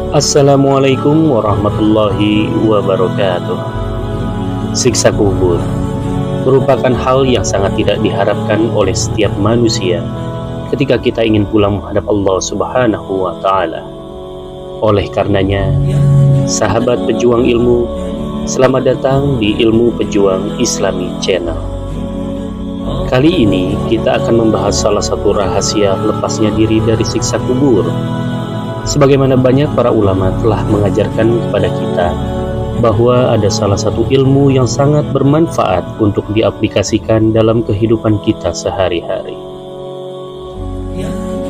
Assalamualaikum warahmatullahi wabarakatuh. Siksa kubur merupakan hal yang sangat tidak diharapkan oleh setiap manusia ketika kita ingin pulang menghadap Allah Subhanahu wa Ta'ala. Oleh karenanya, sahabat pejuang ilmu, selamat datang di Ilmu Pejuang Islami Channel. Kali ini kita akan membahas salah satu rahasia lepasnya diri dari siksa kubur. Sebagaimana banyak para ulama telah mengajarkan kepada kita bahwa ada salah satu ilmu yang sangat bermanfaat untuk diaplikasikan dalam kehidupan kita sehari-hari.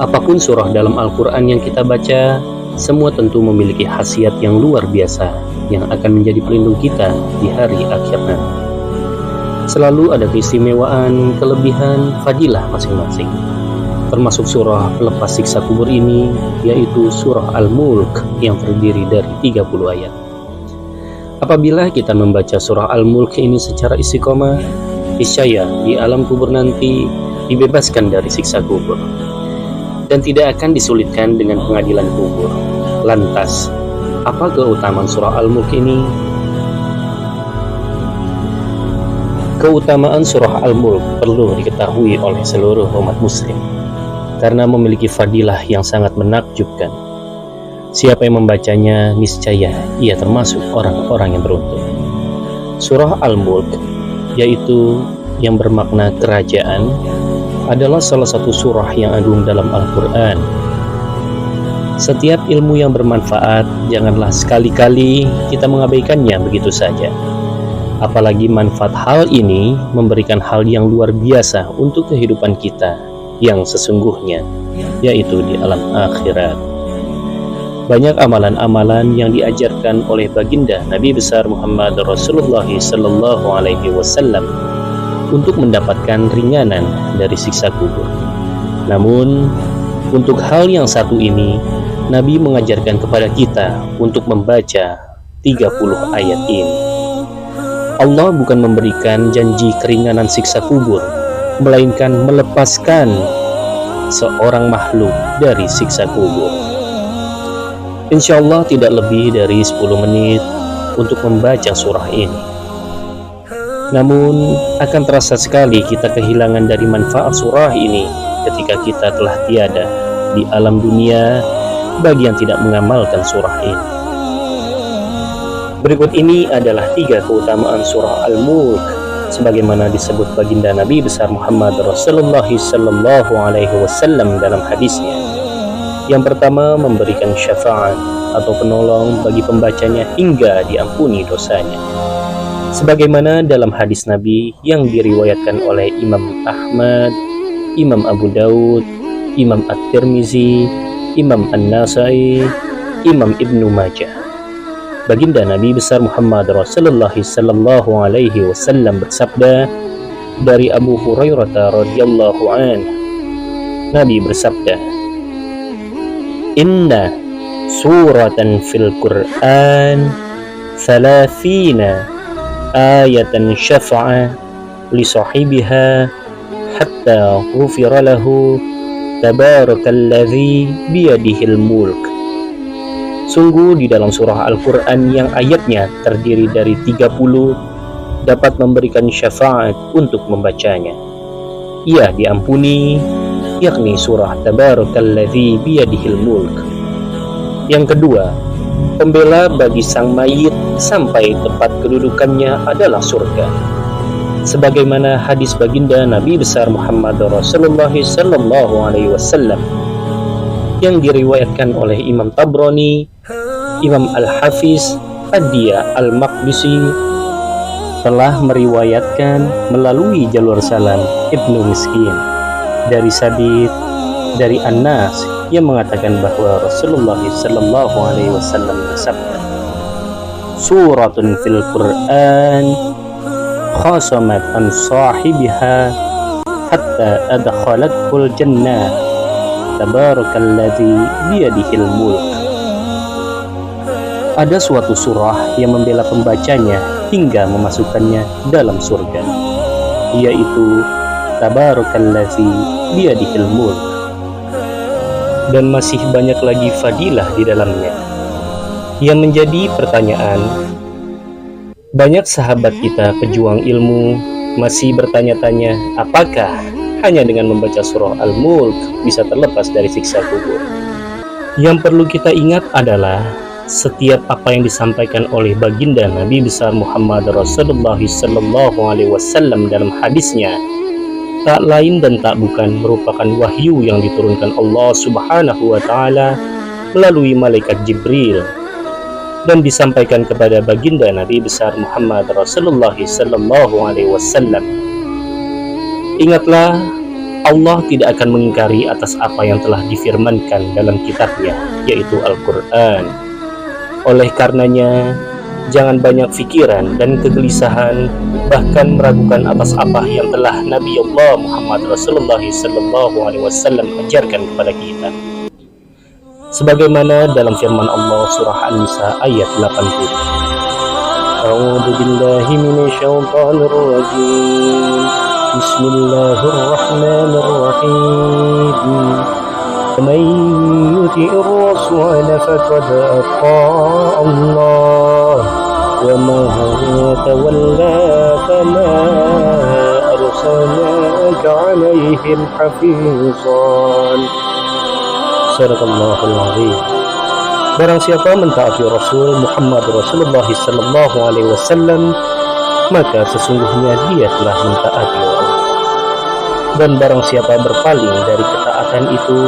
Apapun surah dalam Al-Quran yang kita baca, semua tentu memiliki khasiat yang luar biasa yang akan menjadi pelindung kita di hari akhir nanti. Selalu ada keistimewaan, kelebihan, fadilah masing-masing. Termasuk surah pelepas siksa kubur ini, yaitu surah Al-Mulk yang terdiri dari 30 ayat. Apabila kita membaca surah Al-Mulk ini secara istiqomah, niscaya di alam kubur nanti dibebaskan dari siksa kubur dan tidak akan disulitkan dengan pengadilan kubur. Lantas, apa keutamaan surah Al-Mulk ini? Keutamaan surah Al-Mulk perlu diketahui oleh seluruh umat muslim karena memiliki fadilah yang sangat menakjubkan. Siapa yang membacanya, niscaya ia termasuk orang-orang yang beruntung. Surah Al-Mulk, yaitu yang bermakna kerajaan, adalah salah satu surah yang agung dalam Al-Quran. Setiap ilmu yang bermanfaat, janganlah sekali-kali kita mengabaikannya begitu saja. Apalagi manfaat hal ini memberikan hal yang luar biasa untuk kehidupan kita yang sesungguhnya, yaitu di alam akhirat. Banyak amalan-amalan yang diajarkan oleh baginda Nabi besar Muhammad Rasulullah Sallallahu Alaihi Wasallam untuk mendapatkan ringanan dari siksa kubur. Namun, untuk hal yang satu ini, Nabi mengajarkan kepada kita untuk membaca 30 ayat ini. Allah bukan memberikan janji keringanan siksa kubur, melainkan melepaskan seorang makhluk dari siksa kubur. Insya Allah tidak lebih dari 10 menit untuk membaca surah ini. Namun akan terasa sekali kita kehilangan dari manfaat surah ini ketika kita telah tiada di alam dunia bagi yang tidak mengamalkan surah ini. Berikut ini adalah 3 keutamaan surah Al-Mulk sebagaimana disebut baginda Nabi besar Muhammad Rasulullah Sallallahu Alaihi Wasallam dalam hadisnya. Yang pertama, memberikan syafaat atau penolong bagi pembacanya hingga diampuni dosanya. Sebagaimana dalam hadis Nabi yang diriwayatkan oleh Imam Ahmad, Imam Abu Daud, Imam At-Tirmizi, Imam An-Nasai, Imam Ibnu Majah. Baginda Nabi besar Muhammad Rasulullah Sallallahu Alaihi Wasallam bersabda dari Abu Hurairah radhiyallahu an, Nabi bersabda, Inna suratan fil Qur'an 30 ayatan syafa'a li sahibiha hatta ghufira lahu tabarakalladzi biyadihil mulk. Sungguh di dalam surah Al-Quran yang ayatnya terdiri dari 30 dapat memberikan syafaat untuk membacanya. Ia diampuni, yakni surah Tabarakalladzi biyadihil mulk. Yang kedua, pembela bagi sang mayit sampai tempat kedudukannya adalah surga. Sebagaimana hadis baginda Nabi besar Muhammad Rasulullah Sallallahu Alaihi Wasallam yang diriwayatkan oleh Imam Tabrani, Imam Al-Hafiz Ad-Diya Al-Maqdisi telah meriwayatkan melalui jalur salam Ibnu Miskin dari Sabit dari An-Nas yang mengatakan bahwa Rasulullah Sallallahu Alaihi Wasallam bersabda, Suratun fil Qur'an khasamat an sahibiha hatta adkhalatul jannah Tabarakalladzi biyadihil mulk. Ada suatu surah yang membela pembacanya hingga memasukkannya dalam surga, yaitu Tabarakalladzi biyadihil mulk. Dan masih banyak lagi fadilah di dalamnya. Yang menjadi pertanyaan, banyak sahabat kita pejuang ilmu masih bertanya-tanya apakah hanya dengan membaca surah Al-Mulk bisa terlepas dari siksa kubur. Yang perlu kita ingat adalah setiap apa yang disampaikan oleh baginda Nabi besar Muhammad Rasulullah SAW dalam hadisnya tak lain dan tak bukan merupakan wahyu yang diturunkan Allah Subhanahu wa Ta'ala melalui malaikat Jibril dan disampaikan kepada baginda Nabi besar Muhammad Rasulullah SAW. Ingatlah, Allah tidak akan mengingkari atas apa yang telah difirmankan dalam kitabnya, yaitu Al-Quran. Oleh karenanya, jangan banyak pikiran dan kegelisahan, bahkan meragukan atas apa yang telah Nabi Allah Muhammad Rasulullah SAW ajarkan kepada kita. Sebagaimana dalam firman Allah surah An-Nisa ayat 80. A'udzu billahi minasyaitonir rajim. Bismillahirrahmanirrahim. Man yuti'ir rasul faqad ata'a Allah wa man tawalla fama arsalnaka 'alaihim hafizan. Sadaqallahul azim. Barang siapa mentaati Rasul Muhammad Rasulullah SAW, maka sesungguhnya dia telah mentaati Allah. Dan barang siapa berpaling dari ketaatan itu,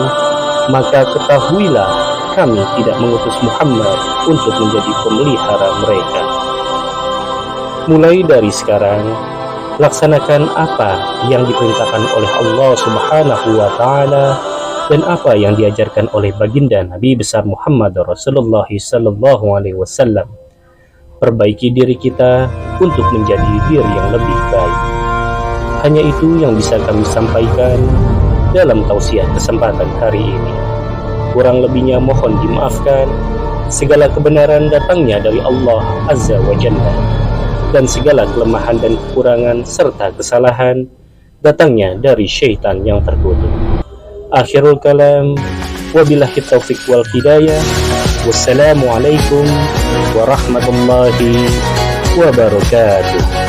maka ketahuilah kami tidak mengutus Muhammad untuk menjadi pemelihara mereka. Mulai dari sekarang, laksanakan apa yang diperintahkan oleh Allah Subhanahu wa Ta'ala dan apa yang diajarkan oleh baginda Nabi besar Muhammad Rasulullah SAW. Perbaiki diri kita untuk menjadi diri yang lebih baik. Hanya itu yang bisa kami sampaikan dalam tausiah kesempatan hari ini. Kurang lebihnya mohon dimaafkan. Segala kebenaran datangnya dari Allah Azza wa Jalla, dan segala kelemahan dan kekurangan serta kesalahan datangnya dari syaitan yang terkutuk. Akhirul kalam, wabillahi taufiq wal hidayah. Wassalamualaikum warahmatullahi wabarakatuh.